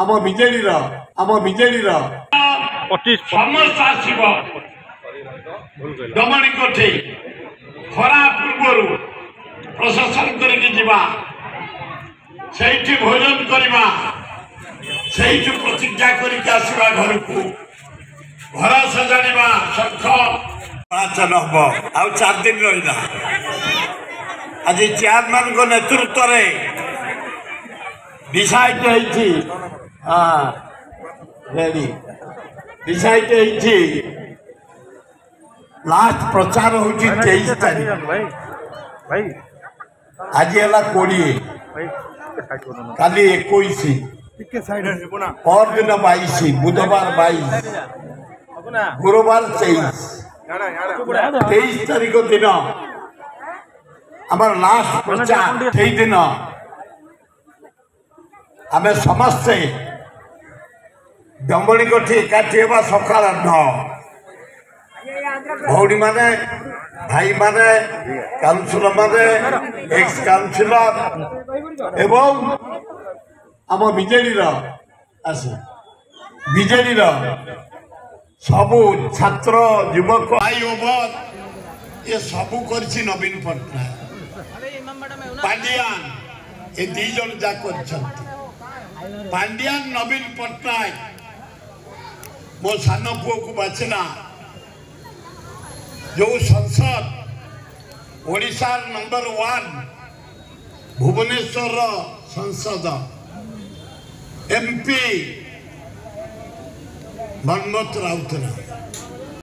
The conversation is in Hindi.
आम विजेडी समस्त आसब दमणी कोठी खरा पूर्वर प्रशासन करके भोजन करवा प्रतिज्ञा करके आसवा घर को घर सजाड़ा शंख निर्वाचन हम आ 4 दिन रहा आज चेयरमैन को नेतृत्व में डिसाइड लास्ट प्रचार हूँ 23 तारीख आज है 20 काली 21 पर दिन 22 बुधवार 22 गुरुवार 23 तारीख दिन आमर लास्ट प्रचार से दिन आम समस्ते दमणी कोठी एकाठी होगा सकाल 9 भौणी माने भाई माने काउंसिलर माने एक्स काउंसिलर एवं आम विजेडी सबू छात्र युवक भाई ओवर ये सबू कर नवीन पट्टनायक पांडियान ये 2 जन जा पांडियान नवीन पट्टनायक मो सान पुओ को बाछिला जो संसद ओडिशा नंबर 1 भुवनेश्वर संसद एमपी मनमोहन राउतराय